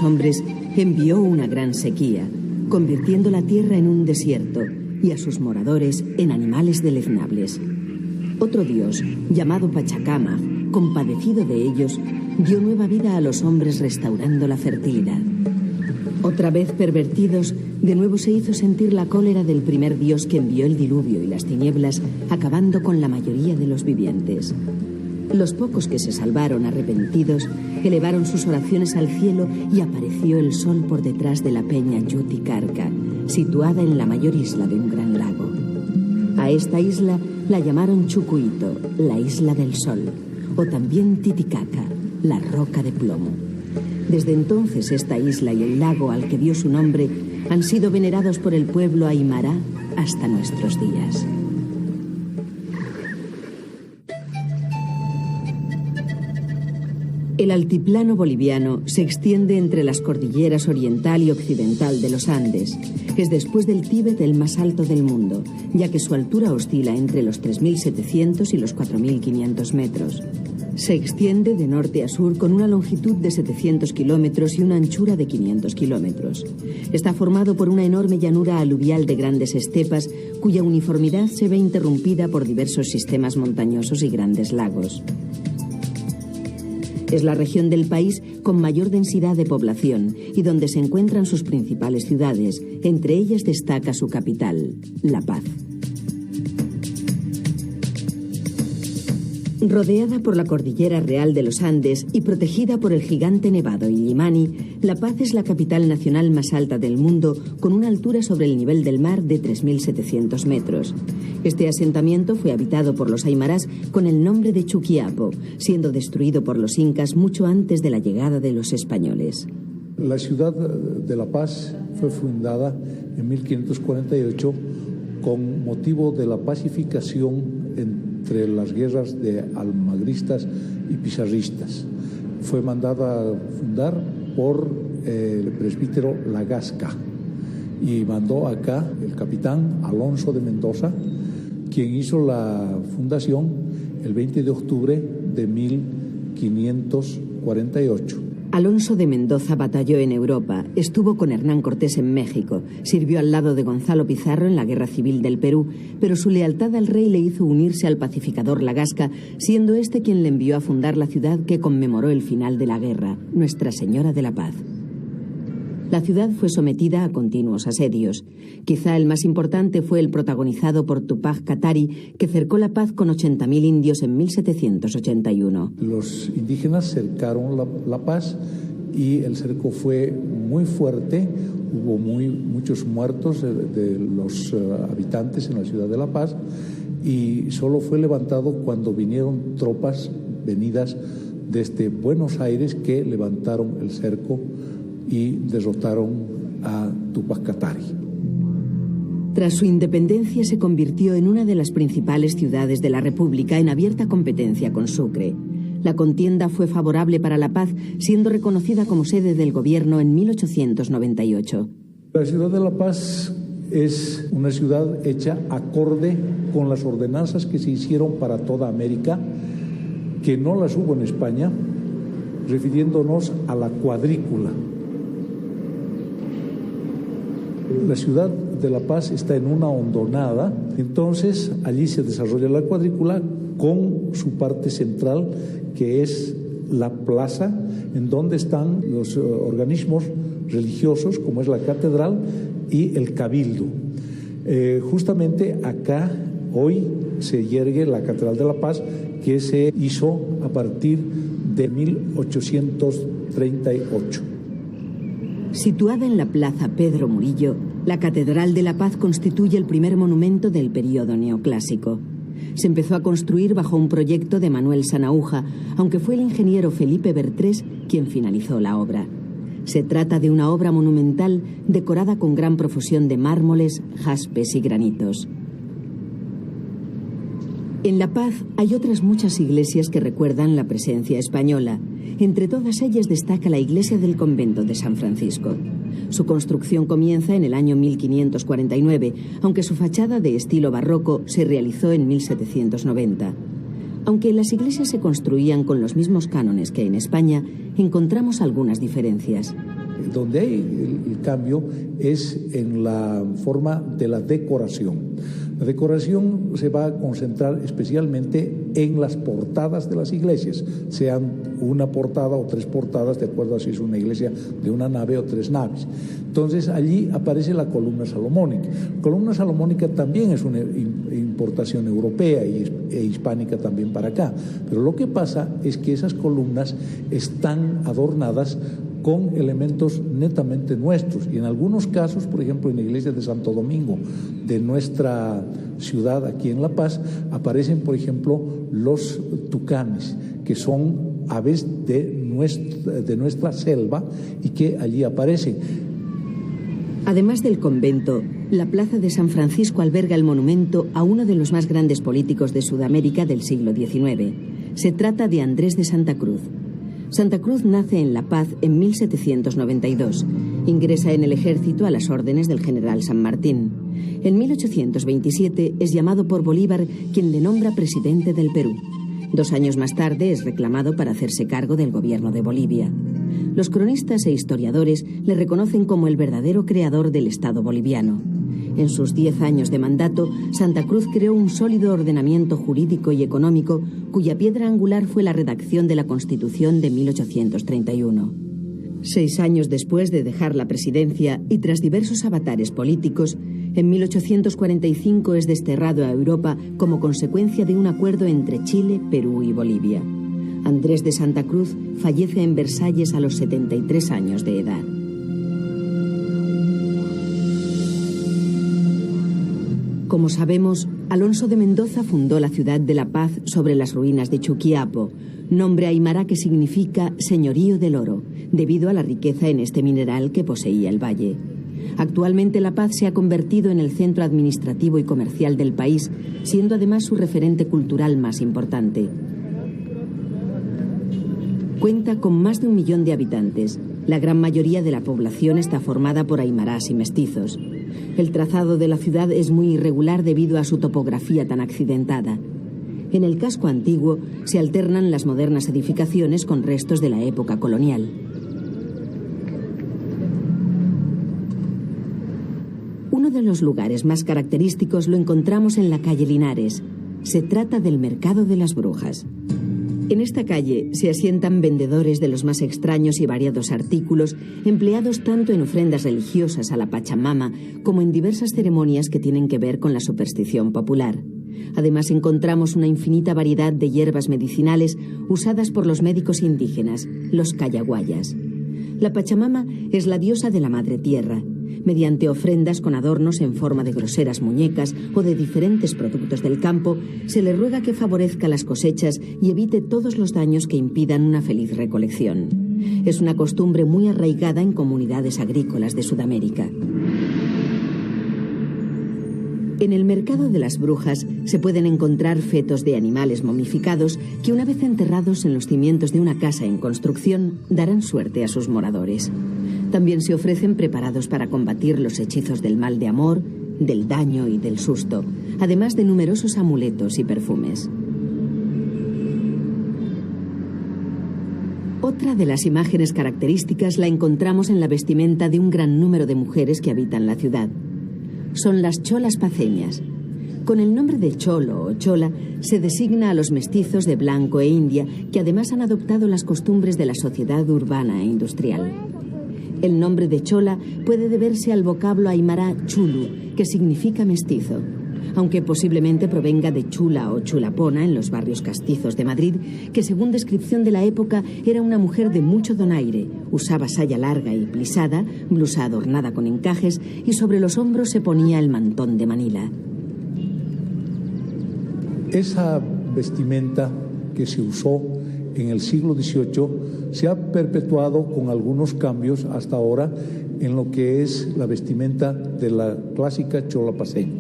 hombres envió una gran sequía, convirtiendo la tierra en un desierto y a sus moradores en animales deleznables. Otro dios, llamado Pachacámac, compadecido de ellos, dio nueva vida a los hombres restaurando la fertilidad. Otra vez pervertidos, de nuevo se hizo sentir la cólera del primer dios que envió el diluvio y las tinieblas, acabando con la mayoría de los vivientes. Los pocos que se salvaron arrepentidos elevaron sus oraciones al cielo y apareció el sol por detrás de la peña Yuticarca, situada en la mayor isla de un gran lago. A esta isla la llamaron Chucuito, la isla del sol, o también Titicaca, la roca de plomo. Desde entonces esta isla y el lago al que dio su nombre han sido venerados por el pueblo aymara hasta nuestros días. El altiplano boliviano se extiende entre las cordilleras oriental y occidental de los Andes. Es después del Tíbet el más alto del mundo, ya que su altura oscila entre los 3.700 y los 4.500 metros. Se extiende de norte a sur con una longitud de 700 kilómetros y una anchura de 500 kilómetros. Está formado por una enorme llanura aluvial de grandes estepas, cuya uniformidad se ve interrumpida por diversos sistemas montañosos y grandes lagos. Es la región del país con mayor densidad de población y donde se encuentran sus principales ciudades. Entre ellas destaca su capital, La Paz. Rodeada por la Cordillera Real de los Andes y protegida por el gigante nevado Illimani, La Paz es la capital nacional más alta del mundo, con una altura sobre el nivel del mar de 3.700 metros. Este asentamiento fue habitado por los aymarás con el nombre de Chuquiapo, siendo destruido por los incas mucho antes de la llegada de los españoles. La ciudad de La Paz fue fundada en 1548 con motivo de la pacificación entre las guerras de almagristas y pizarristas. Fue mandada a fundar por el presbítero Lagasca y mandó acá el capitán Alonso de Mendoza, quien hizo la fundación el 20 de octubre de 1548. Alonso de Mendoza batalló en Europa, estuvo con Hernán Cortés en México, sirvió al lado de Gonzalo Pizarro en la Guerra Civil del Perú, pero su lealtad al rey le hizo unirse al pacificador Lagasca, siendo este quien le envió a fundar la ciudad que conmemoró el final de la guerra, Nuestra Señora de la Paz. La ciudad fue sometida a continuos asedios. Quizá el más importante fue el protagonizado por Tupac Katari, que cercó La Paz con 80.000 indios en 1781. Los indígenas cercaron La Paz y el cerco fue muy fuerte. Hubo muchos muertos de los habitantes en la ciudad de La Paz y solo fue levantado cuando vinieron tropas venidas desde Buenos Aires que levantaron el cerco y derrotaron a Tupac Katari. Tras su independencia se convirtió en una de las principales ciudades de la República en abierta competencia con Sucre. La contienda fue favorable para La Paz, siendo reconocida como sede del gobierno en 1898. La ciudad de La Paz es una ciudad hecha acorde con las ordenanzas que se hicieron para toda América, que no las hubo en España, refiriéndonos a la cuadrícula. La ciudad de La Paz está en una hondonada, entonces allí se desarrolla la cuadrícula con su parte central, que es la plaza, en donde están los organismos religiosos, como es la catedral y el cabildo. Justamente acá hoy se yergue la Catedral de La Paz, que se hizo a partir de 1838. Situada en la plaza Pedro Murillo, la Catedral de La Paz constituye el primer monumento del período neoclásico. Se empezó a construir bajo un proyecto de Manuel Sanahúja, aunque fue el ingeniero Felipe Bertrés quien finalizó la obra. Se trata de una obra monumental decorada con gran profusión de mármoles, jaspes y granitos. En La Paz hay otras muchas iglesias que recuerdan la presencia española. Entre todas ellas destaca la iglesia del convento de San Francisco. Su construcción comienza en el año 1549, aunque su fachada de estilo barroco se realizó en 1790. Aunque las iglesias se construían con los mismos cánones que en España, encontramos algunas diferencias. donde hay el cambio es en la forma de la decoración. La decoración se va a concentrar especialmente en las portadas de las iglesias, sean una portada o 3 portadas, de acuerdo a si es una iglesia de una nave o 3 naves. Entonces allí aparece la columna salomónica. La columna salomónica también es una importación europea e hispánica también para acá, pero lo que pasa es que esas columnas están adornadas con elementos netamente nuestros, y en algunos casos, por ejemplo en la iglesia de Santo Domingo de nuestra ciudad aquí en La Paz, aparecen por ejemplo los tucanes, que son aves de nuestra selva y que allí aparecen. Además del convento, la plaza de San Francisco alberga el monumento a uno de los más grandes políticos de Sudamérica del siglo XIX. Se trata de Andrés de Santa Cruz. Santa Cruz nace en La Paz en 1792. Ingresa en el ejército a las órdenes del general San Martín. En 1827 es llamado por Bolívar, quien le nombra presidente del Perú. 2 años más tarde es reclamado para hacerse cargo del gobierno de Bolivia. Los cronistas e historiadores le reconocen como el verdadero creador del Estado boliviano. En sus 10 años de mandato, Santa Cruz creó un sólido ordenamiento jurídico y económico, cuya piedra angular fue la redacción de la Constitución de 1831. 6 años después de dejar la presidencia y tras diversos avatares políticos, en 1845 es desterrado a Europa como consecuencia de un acuerdo entre Chile, Perú y Bolivia. Andrés de Santa Cruz fallece en Versalles a los 73 años de edad. Como sabemos, Alonso de Mendoza fundó la ciudad de La Paz sobre las ruinas de Chuquiapo, nombre aymara que significa señorío del oro, debido a la riqueza en este mineral que poseía el valle. Actualmente La Paz se ha convertido en el centro administrativo y comercial del país, siendo además su referente cultural más importante. Cuenta con más de 1 millón de habitantes. La gran mayoría de la población está formada por aymarás y mestizos. El trazado de la ciudad es muy irregular debido a su topografía tan accidentada. En el casco antiguo se alternan las modernas edificaciones con restos de la época colonial. Uno de los lugares más característicos lo encontramos en la calle Linares. Se trata del Mercado de las Brujas. En esta calle se asientan vendedores de los más extraños y variados artículos, empleados tanto en ofrendas religiosas a la Pachamama como en diversas ceremonias que tienen que ver con la superstición popular. Además encontramos una infinita variedad de hierbas medicinales usadas por los médicos indígenas, los cayaguayas. La Pachamama es la diosa de la Madre Tierra. Mediante ofrendas con adornos en forma de groseras muñecas o de diferentes productos del campo, se le ruega que favorezca las cosechas y evite todos los daños que impidan una feliz recolección. Es una costumbre muy arraigada en comunidades agrícolas de Sudamérica. En el Mercado de las Brujas se pueden encontrar fetos de animales momificados que, una vez enterrados en los cimientos de una casa en construcción, darán suerte a sus moradores. También se ofrecen preparados para combatir los hechizos del mal de amor, del daño y del susto, además de numerosos amuletos y perfumes. Otra de las imágenes características la encontramos en la vestimenta de un gran número de mujeres que habitan la ciudad. Son las cholas paceñas. Con el nombre de cholo o chola se designa a los mestizos de blanco e india que además han adoptado las costumbres de la sociedad urbana e industrial. El nombre de chola puede deberse al vocablo aymara chulu, que significa mestizo, aunque posiblemente provenga de chula o chulapona en los barrios castizos de Madrid, que según descripción de la época era una mujer de mucho donaire, usaba saya larga y plisada, blusa adornada con encajes y sobre los hombros se ponía el mantón de Manila. Esa vestimenta que se usó en el siglo XVIII se ha perpetuado con algunos cambios hasta ahora en lo que es la vestimenta de la clásica chola paceña.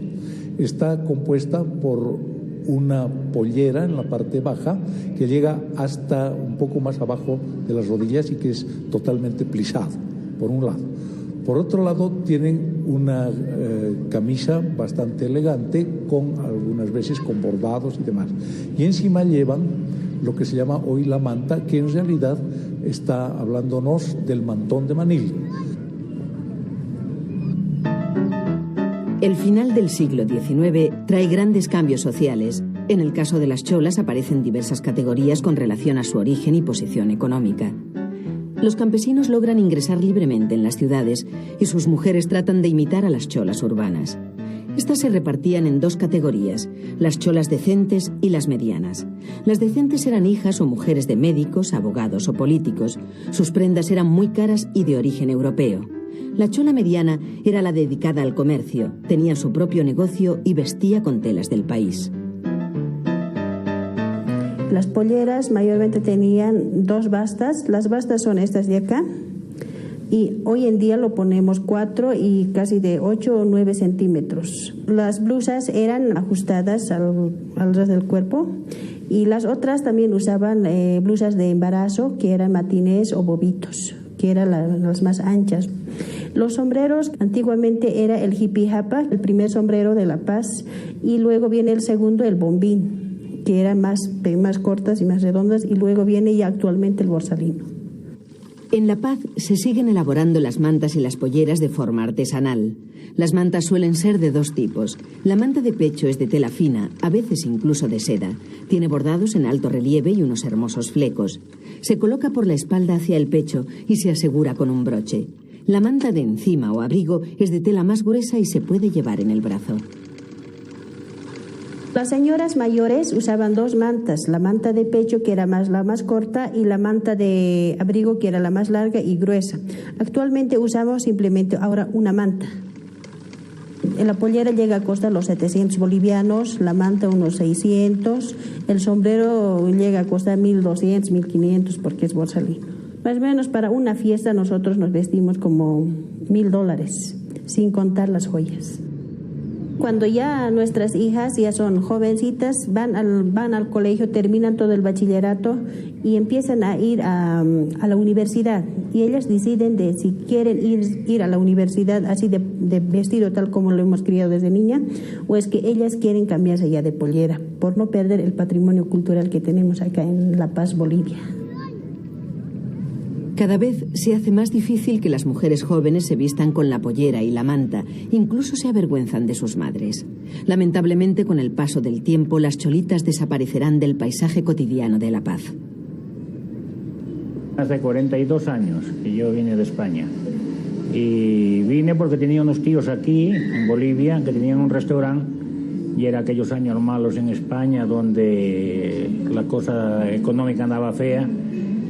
Está compuesta por una pollera en la parte baja que llega hasta un poco más abajo de las rodillas y que es totalmente plisado, por un lado. Por otro lado, tienen una camisa bastante elegante, con algunas veces con bordados y demás. Y encima llevan lo que se llama hoy la manta, que en realidad está hablándonos del mantón de Manila. El final del siglo XIX trae grandes cambios sociales. En el caso de las cholas aparecen diversas categorías con relación a su origen y posición económica. Los campesinos logran ingresar libremente en las ciudades y sus mujeres tratan de imitar a las cholas urbanas. Estas se repartían en dos categorías, las cholas decentes y las medianas. Las decentes eran hijas o mujeres de médicos, abogados o políticos. Sus prendas eran muy caras y de origen europeo. La chola mediana era la dedicada al comercio, tenía su propio negocio y vestía con telas del país. Las polleras mayormente tenían dos bastas. Las bastas son estas de acá. Y hoy en día lo ponemos 4 y casi de 8 o 9 centímetros. Las blusas eran ajustadas al ras del cuerpo y las otras también usaban blusas de embarazo que eran matinés o bobitos, que eran las más anchas. Los sombreros antiguamente era el jipijapa, el primer sombrero de La Paz, y luego viene el segundo, el bombín, que eran más cortas y más redondas, y luego viene ya actualmente el borsalino. En La Paz se siguen elaborando las mantas y las polleras de forma artesanal. Las mantas suelen ser de dos tipos. La manta de pecho es de tela fina, a veces incluso de seda. Tiene bordados en alto relieve y unos hermosos flecos. Se coloca por la espalda hacia el pecho y se asegura con un broche. La manta de encima o abrigo es de tela más gruesa y se puede llevar en el brazo. Las señoras mayores usaban dos mantas, la manta de pecho que era la más corta y la manta de abrigo que era la más larga y gruesa. Actualmente usamos simplemente ahora una manta. La pollera llega a costar los 700 bolivianos, la manta unos 600, el sombrero llega a costar 1.200, 1.500 porque es borsalino. Más o menos para una fiesta nosotros nos vestimos como $1.000, sin contar las joyas. Cuando ya nuestras hijas ya son jovencitas, van al colegio, terminan todo el bachillerato y empiezan a ir a la universidad. Y ellas deciden de si quieren ir a la universidad así de vestido tal como lo hemos criado desde niña, o es que ellas quieren cambiarse ya de pollera, por no perder el patrimonio cultural que tenemos acá en La Paz, Bolivia. Cada vez se hace más difícil que las mujeres jóvenes se vistan con la pollera y la manta, incluso se avergüenzan de sus madres. Lamentablemente, con el paso del tiempo, las cholitas desaparecerán del paisaje cotidiano de La Paz. Hace 42 años que yo vine de España y vine porque tenía unos tíos aquí, en Bolivia, que tenían un restaurante y era aquellos años malos en España donde la cosa económica andaba fea.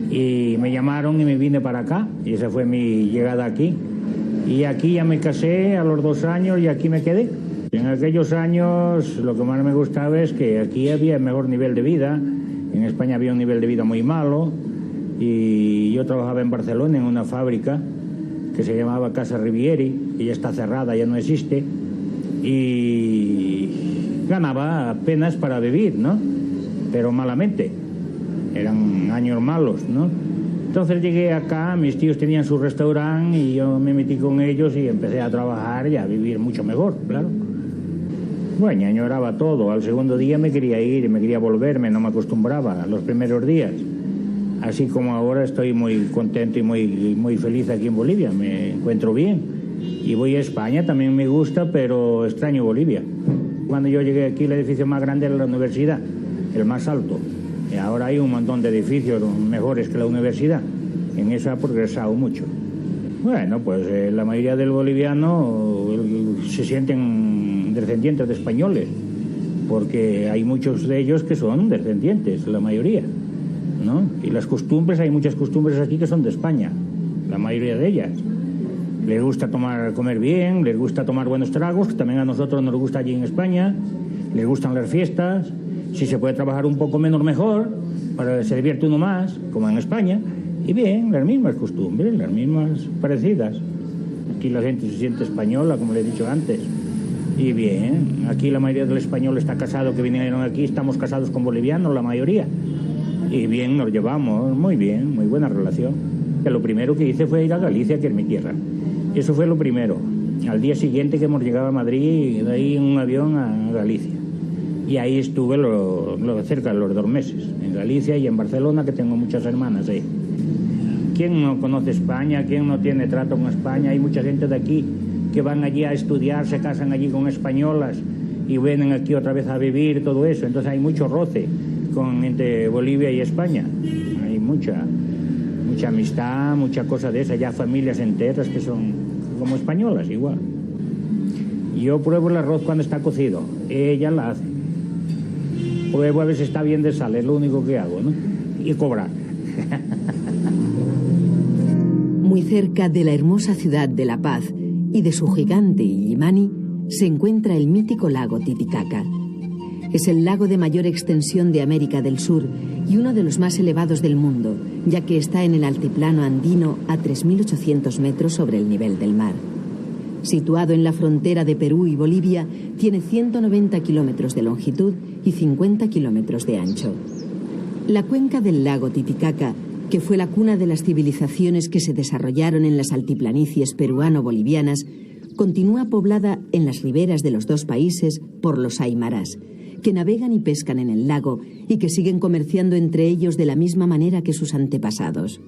Y me llamaron y me vine para acá y esa fue mi llegada aquí y aquí ya me casé a los 2 años y aquí me quedé. En aquellos años lo que más me gustaba es que aquí había mejor nivel de vida, en España había un nivel de vida muy malo y yo trabajaba en Barcelona en una fábrica que se llamaba Casa Rivieri y ya está cerrada, ya no existe, y ganaba apenas para vivir, ¿no? Pero malamente. Eran años malos, ¿no? Entonces llegué acá, mis tíos tenían su restaurante y yo me metí con ellos y empecé a trabajar y a vivir mucho mejor, claro. Bueno, añoraba todo. Al segundo día me quería ir, me quería volverme, no me acostumbraba a los primeros días. Así como ahora estoy muy contento y muy feliz aquí en Bolivia, me encuentro bien. Y voy a España, también me gusta, pero extraño Bolivia. Cuando yo llegué aquí, el edificio más grande era la universidad, el más alto. Y ahora hay un montón de edificios mejores que la universidad. En eso ha progresado mucho. Bueno, pues la mayoría del boliviano se sienten descendientes de españoles, porque hay muchos de ellos que son descendientes, la mayoría, ¿no? Y las costumbres, hay muchas costumbres aquí que son de España, la mayoría de ellas. Les gusta comer bien, les gusta tomar buenos tragos, que también a nosotros nos gusta allí en España, les gustan las fiestas. Si se puede trabajar un poco menos mejor, para que se divierte uno más, como en España, y bien, las mismas costumbres, las mismas parecidas. Aquí la gente se siente española, como le he dicho antes, y bien, aquí la mayoría del español está casado, que vinieron aquí, estamos casados con bolivianos, la mayoría, y bien, nos llevamos, muy bien, muy buena relación. Lo primero que hice fue ir a Galicia, que es mi tierra, eso fue lo primero. Al día siguiente que hemos llegado a Madrid, de ahí en un avión a Galicia. Y ahí estuve cerca de los 2 meses, en Galicia y en Barcelona, que tengo muchas hermanas ahí. ¿Quién no conoce España? ¿Quién no tiene trato con España? Hay mucha gente de aquí que van allí a estudiar, se casan allí con españolas y vienen aquí otra vez a vivir, todo eso. Entonces hay mucho roce entre Bolivia y España. Hay mucha amistad, mucha cosa de esa, ya familias enteras que son como españolas igual. Yo pruebo el arroz cuando está cocido, ella la hace. Pruebo a ver si está bien de sal, es lo único que hago, ¿no? Y cobrar. Muy cerca de la hermosa ciudad de La Paz y de su gigante Illimani se encuentra el mítico lago Titicaca. Es el lago de mayor extensión de América del Sur y uno de los más elevados del mundo, ya que está en el altiplano andino a 3.800 metros sobre el nivel del mar. Situado en la frontera de Perú y Bolivia, tiene 190 kilómetros de longitud y 50 kilómetros de ancho. La cuenca del lago Titicaca, que fue la cuna de las civilizaciones que se desarrollaron en las altiplanicies peruano-bolivianas, continúa poblada en las riberas de los dos países por los aymarás, que navegan y pescan en el lago y que siguen comerciando entre ellos de la misma manera que sus antepasados.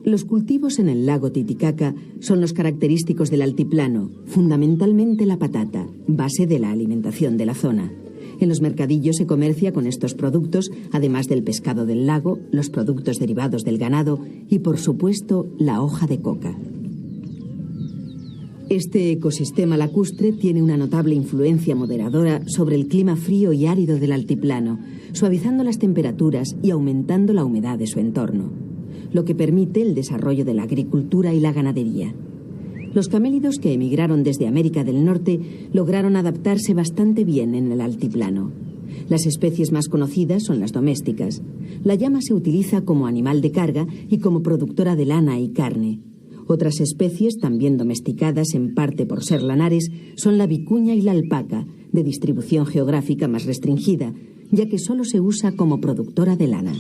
Los cultivos en el lago Titicaca son los característicos del altiplano, fundamentalmente la patata, base de la alimentación de la zona. En los mercadillos se comercia con estos productos, además del pescado del lago, los productos derivados del ganado y, por supuesto, la hoja de coca. Este ecosistema lacustre tiene una notable influencia moderadora sobre el clima frío y árido del altiplano, suavizando las temperaturas y aumentando la humedad de su entorno, lo que permite el desarrollo de la agricultura y la ganadería. Los camélidos que emigraron desde América del Norte lograron adaptarse bastante bien en el altiplano. Las especies más conocidas son las domésticas. La llama se utiliza como animal de carga y como productora de lana y carne. Otras especies, también domesticadas en parte por ser lanares, son la vicuña y la alpaca, de distribución geográfica más restringida, ya que solo se usa como productora de lana.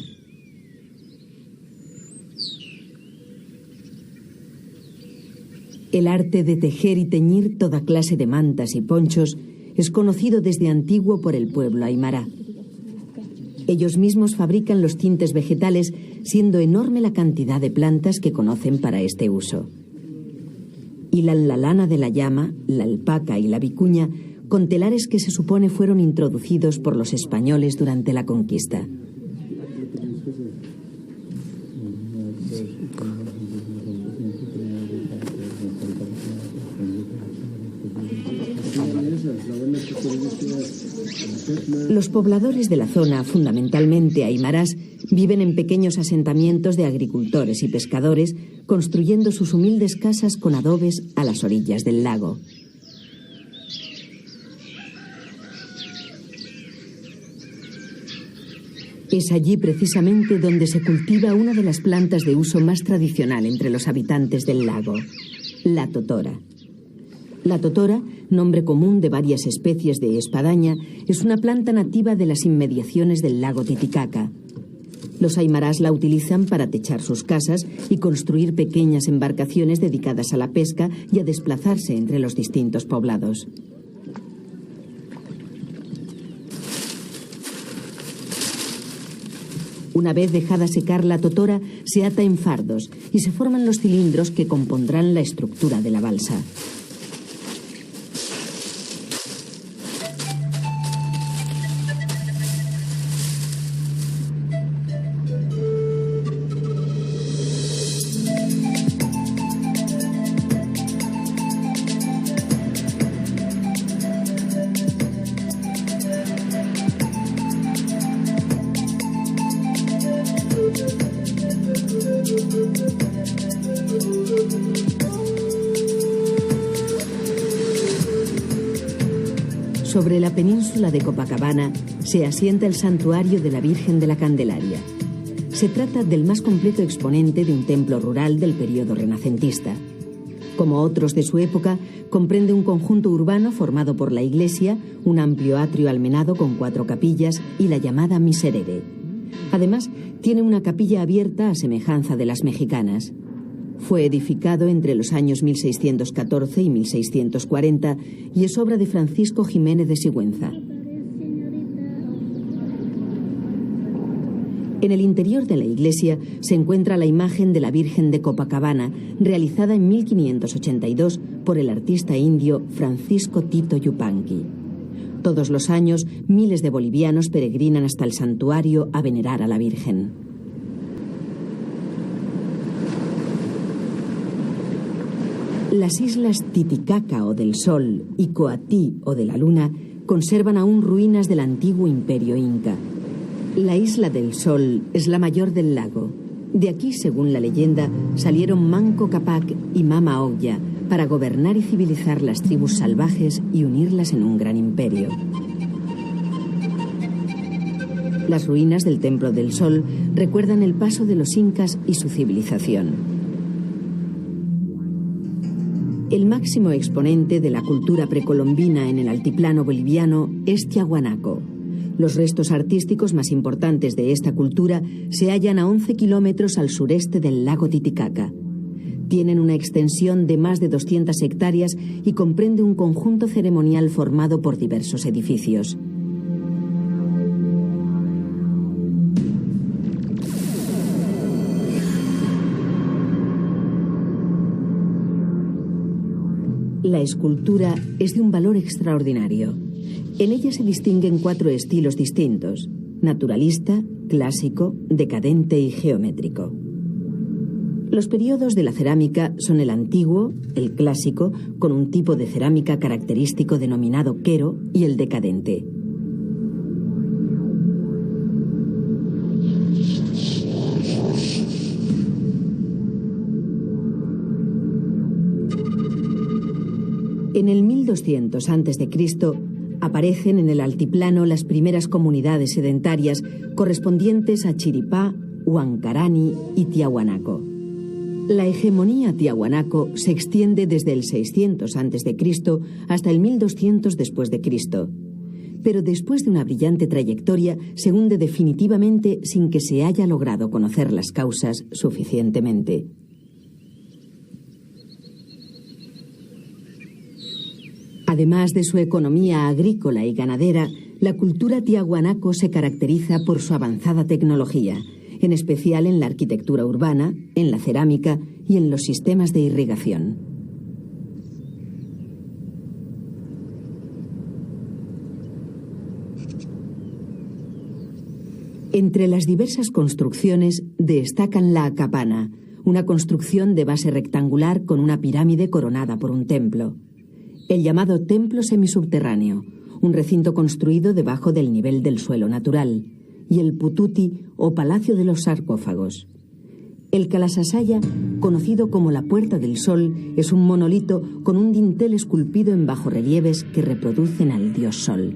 El arte de tejer y teñir toda clase de mantas y ponchos es conocido desde antiguo por el pueblo aymara. Ellos mismos fabrican los tintes vegetales, siendo enorme la cantidad de plantas que conocen para este uso. Hilan la lana de la llama, la alpaca y la vicuña con telares que se supone fueron introducidos por los españoles durante la conquista. Los pobladores de la zona, fundamentalmente aymarás, viven en pequeños asentamientos de agricultores y pescadores, construyendo sus humildes casas con adobes a las orillas del lago. Es allí precisamente donde se cultiva una de las plantas de uso más tradicional entre los habitantes del lago, la totora. La totora, nombre común de varias especies de espadaña, es una planta nativa de las inmediaciones del lago Titicaca. Los aymarás la utilizan para techar sus casas y construir pequeñas embarcaciones dedicadas a la pesca y a desplazarse entre los distintos poblados. Una vez dejada secar la totora, se ata en fardos y se forman los cilindros que compondrán la estructura de la balsa. Sobre la península de Copacabana se asienta el santuario de la Virgen de la Candelaria. Se trata del más completo exponente de un templo rural del período renacentista. Como otros de su época, comprende un conjunto urbano formado por la iglesia, un amplio atrio almenado con 4 capillas y la llamada Miserere. Además, tiene una capilla abierta a semejanza de las mexicanas. Fue edificado entre los años 1614 y 1640 y es obra de Francisco Jiménez de Sigüenza. En el interior de la iglesia se encuentra la imagen de la Virgen de Copacabana, realizada en 1582 por el artista indio Francisco Tito Yupanqui. Todos los años, miles de bolivianos peregrinan hasta el santuario a venerar a la Virgen. Las islas Titicaca o del Sol y Coatí o de la Luna conservan aún ruinas del antiguo imperio inca. La isla del Sol es la mayor del lago. De aquí, según la leyenda, salieron Manco Cápac y Mama Oclla para gobernar y civilizar las tribus salvajes y unirlas en un gran imperio. Las ruinas del Templo del Sol recuerdan el paso de los incas y su civilización. El máximo exponente de la cultura precolombina en el altiplano boliviano es Tiahuanaco. Los restos artísticos más importantes de esta cultura se hallan a 11 kilómetros al sureste del lago Titicaca. Tienen una extensión de más de 200 hectáreas y comprende un conjunto ceremonial formado por diversos edificios. La escultura es de un valor extraordinario. En ella se distinguen 4 estilos distintos: naturalista, clásico, decadente y geométrico. Los periodos de la cerámica son el antiguo, el clásico, con un tipo de cerámica característico denominado quero, y el decadente. En el 1200 a.C. aparecen en el altiplano las primeras comunidades sedentarias correspondientes a Chiripá, Huancarani y Tiahuanaco. La hegemonía tiahuanaco se extiende desde el 600 a.C. hasta el 1200 después de Cristo. Pero después de una brillante trayectoria se hunde definitivamente sin que se haya logrado conocer las causas suficientemente. Además de su economía agrícola y ganadera, la cultura tiahuanaco se caracteriza por su avanzada tecnología, en especial en la arquitectura urbana, en la cerámica y en los sistemas de irrigación. Entre las diversas construcciones destacan la acapana, una construcción de base rectangular con una pirámide coronada por un templo. El llamado templo semisubterráneo, un recinto construido debajo del nivel del suelo natural, y el pututi o palacio de los sarcófagos. El Calasasaya, conocido como la Puerta del Sol, es un monolito con un dintel esculpido en bajorrelieves que reproducen al dios Sol.